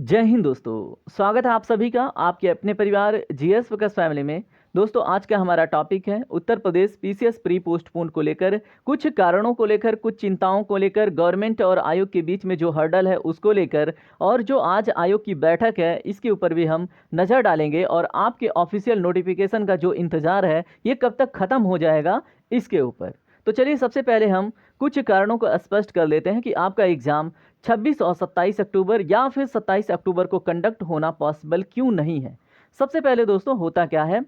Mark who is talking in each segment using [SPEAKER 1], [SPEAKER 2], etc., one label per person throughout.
[SPEAKER 1] जय हिंद दोस्तों, स्वागत है आप सभी का आपके अपने परिवार जीएस फोकस फैमिली में। दोस्तों आज का हमारा टॉपिक है Uttar Pradesh PCS pre postpone को लेकर, कुछ कारणों को लेकर, कुछ चिंताओं को लेकर, गवर्नमेंट और आयोग के बीच में जो हर्डल है उसको लेकर, और जो आज आयोग की बैठक है इसके ऊपर भी हम नज़र डालेंगे। और आपके ऑफिशियल नोटिफिकेशन का जो इंतज़ार है ये कब तक ख़त्म हो जाएगा इसके ऊपर। तो चलिए सबसे पहले हम कुछ कारणों को स्पष्ट कर लेते हैं कि आपका एग्ज़ाम 26 और 27 अक्टूबर या फिर 27 अक्टूबर को कंडक्ट होना पॉसिबल क्यों नहीं है। सबसे पहले दोस्तों होता क्या है,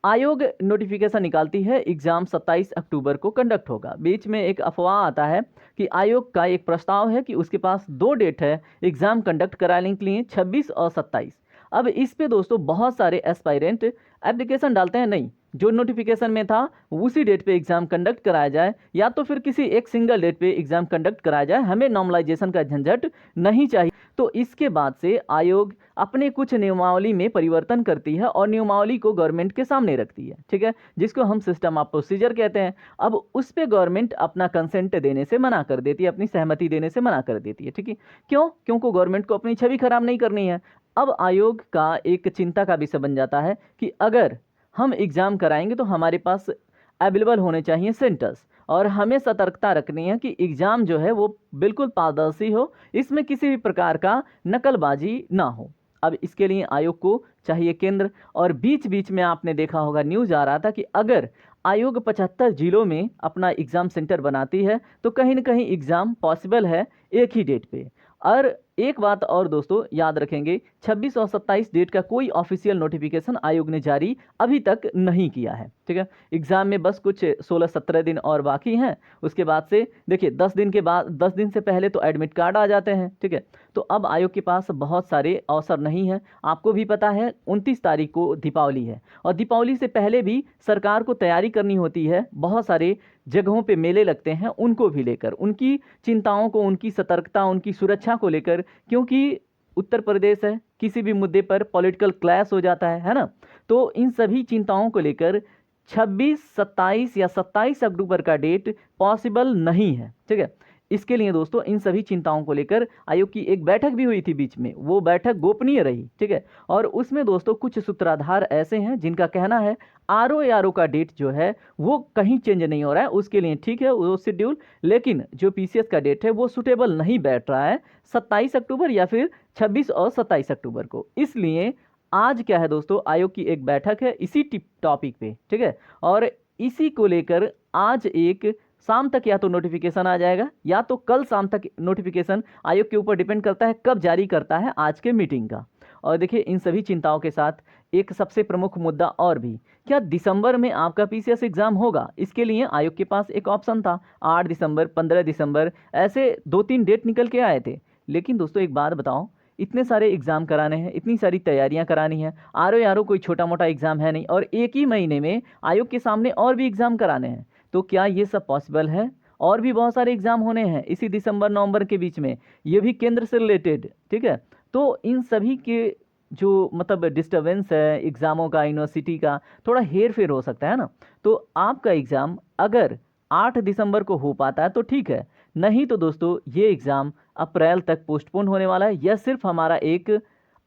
[SPEAKER 1] आयोग नोटिफिकेशन निकालती है एग्ज़ाम 27 अक्टूबर को कंडक्ट होगा। बीच में एक अफवाह आता है कि आयोग का एक प्रस्ताव है कि उसके पास दो डेट है एग्ज़ाम कंडक्ट कराने के लिए, 26 और 27। अब इस पे दोस्तों बहुत सारे एस्पायरेंट एप्लीकेशन डालते हैं, नहीं जो नोटिफिकेशन में था उसी डेट पे एग्ज़ाम कंडक्ट कराया जाए, या तो फिर किसी एक सिंगल डेट पे एग्ज़ाम कंडक्ट कराया जाए, हमें नॉर्मलाइजेशन का झंझट नहीं चाहिए। तो इसके बाद से आयोग अपने कुछ नियमावली में परिवर्तन करती है और नियमावली को गवर्नमेंट के सामने रखती है, ठीक है, जिसको हम सिस्टम ऑफ प्रोसीजर कहते हैं। अब उस पर गवर्नमेंट अपना कंसेंट देने से मना कर देती है, अपनी सहमति देने से मना कर देती है, ठीक है। क्योंकि गवर्नमेंट को अपनी छवि खराब नहीं करनी है। अब आयोग का एक चिंता का विषय बन जाता है कि अगर हम एग्ज़ाम कराएंगे तो हमारे पास अवेलेबल होने चाहिए सेंटर्स, और हमें सतर्कता रखनी है कि एग्ज़ाम जो है वो बिल्कुल पारदर्शी हो, इसमें किसी भी प्रकार का नकलबाजी ना हो। अब इसके लिए आयोग को चाहिए केंद्र, और बीच बीच में आपने देखा होगा न्यूज़ आ रहा था कि अगर आयोग 75 जिलों में अपना एग्ज़ाम सेंटर बनाती है तो कहीं ना कहीं एग्ज़ाम पॉसिबल है एक ही डेट पे। और एक बात और दोस्तों याद रखेंगे, 26 और 27 डेट का कोई ऑफिशियल नोटिफिकेशन आयोग ने जारी अभी तक नहीं किया है, ठीक है। एग्ज़ाम में बस कुछ 16-17 दिन और बाकी हैं। उसके बाद से देखिए 10 दिन के बाद, 10 दिन से पहले तो एडमिट कार्ड आ जाते हैं, ठीक है। तो अब आयोग के पास बहुत सारे अवसर नहीं हैं। आपको भी पता है 29 तारीख को दीपावली है, और दीपावली से पहले भी सरकार को तैयारी करनी होती है। बहुत सारे जगहों पे मेले लगते हैं, उनको भी लेकर, उनकी चिंताओं को, उनकी सतर्कता, उनकी सुरक्षा को लेकर, क्योंकि उत्तर प्रदेश है, किसी भी मुद्दे पर पॉलिटिकल क्लैश हो जाता है ना। तो इन सभी चिंताओं को लेकर 26, 27 या 27 अक्टूबर का डेट पॉसिबल नहीं है, ठीक है। इसके लिए दोस्तों इन सभी चिंताओं को लेकर आयोग की एक बैठक भी हुई थी बीच में, वो बैठक गोपनीय रही, ठीक है। और उसमें दोस्तों कुछ सूत्राधार ऐसे हैं जिनका कहना है आरओ का डेट जो है वो कहीं चेंज नहीं हो रहा है, उसके लिए ठीक है वो शेड्यूल, लेकिन जो पीसीएस का डेट है वो सुटेबल नहीं बैठ रहा है 27 अक्टूबर या फिर 26 और 27 अक्टूबर को। इसलिए आज क्या है दोस्तों, आयोग की एक बैठक है इसी टॉपिक पे, ठीक है। और इसी को लेकर आज एक शाम तक या तो नोटिफिकेशन आ जाएगा या तो कल शाम तक नोटिफिकेशन, आयोग के ऊपर डिपेंड करता है कब जारी करता है आज के मीटिंग का। और देखिए इन सभी चिंताओं के साथ एक सबसे प्रमुख मुद्दा और भी, क्या दिसंबर में आपका पीसीएस एग्जाम होगा? इसके लिए आयोग के पास एक ऑप्शन था, 8 दिसंबर, 15 दिसंबर, ऐसे 2-3 डेट निकल के आए थे। लेकिन दोस्तों एक बात बताओ, इतने सारे एग्ज़ाम कराने हैं, इतनी सारी तैयारियां करानी है, आरओ कोई छोटा मोटा एग्ज़ाम है नहीं, और एक ही महीने में आयोग के सामने और भी एग्ज़ाम कराने हैं। तो क्या ये सब पॉसिबल है? और भी बहुत सारे एग्ज़ाम होने हैं इसी दिसंबर नवंबर के बीच में, ये भी केंद्र से रिलेटेड, ठीक है। तो इन सभी के जो मतलब डिस्टर्बेंस है एग्ज़ामों का, यूनिवर्सिटी का थोड़ा हेर फेर हो सकता है ना। तो आपका एग्ज़ाम अगर 8 दिसंबर को हो पाता है तो ठीक है, नहीं तो दोस्तों ये एग्ज़ाम अप्रैल तक पोस्टपोन होने वाला है। यह सिर्फ हमारा एक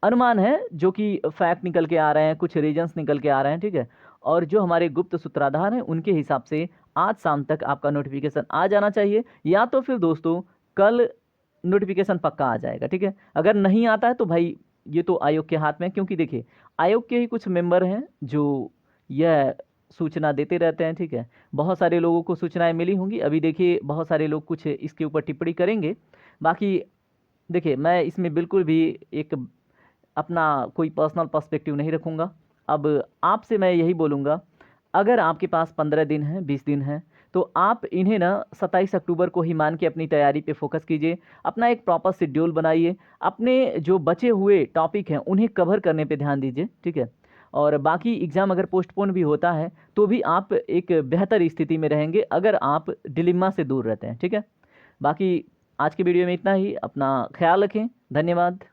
[SPEAKER 1] अनुमान है, जो कि फैक्ट निकल के आ रहे हैं, कुछ रीजन्स निकल के आ रहे हैं, ठीक है। और जो हमारे गुप्त सूत्राधार हैं उनके हिसाब से आज शाम तक आपका नोटिफिकेशन आ जाना चाहिए, या तो फिर दोस्तों कल नोटिफिकेशन पक्का आ जाएगा, ठीक है। अगर नहीं आता है तो भाई ये तो आयोग के हाथ में है, क्योंकि देखिए आयोग के ही कुछ मेंबर हैं जो यह सूचना देते रहते हैं, ठीक है। बहुत सारे लोगों को सूचनाएं मिली होंगी, अभी देखिए बहुत सारे लोग कुछ इसके ऊपर टिप्पणी करेंगे। बाकी देखिए मैं इसमें बिल्कुल भी एक अपना कोई पर्सनल पर्सपेक्टिव नहीं रखूँगा। अब आपसे मैं यही बोलूँगा, अगर आपके पास 15 दिन हैं, 20 दिन हैं, तो आप इन्हें ना 27 अक्टूबर को ही मान के अपनी तैयारी पे फोकस कीजिए, अपना एक प्रॉपर शेड्यूल बनाइए, अपने जो बचे हुए टॉपिक हैं उन्हें कवर करने पे ध्यान दीजिए, ठीक है। और बाकी एग्ज़ाम अगर पोस्टपोन भी होता है तो भी आप एक बेहतर स्थिति में रहेंगे अगर आप डिलेमा से दूर रहते हैं, ठीक है। बाकी आज की वीडियो में इतना ही, अपना ख्याल रखें, धन्यवाद।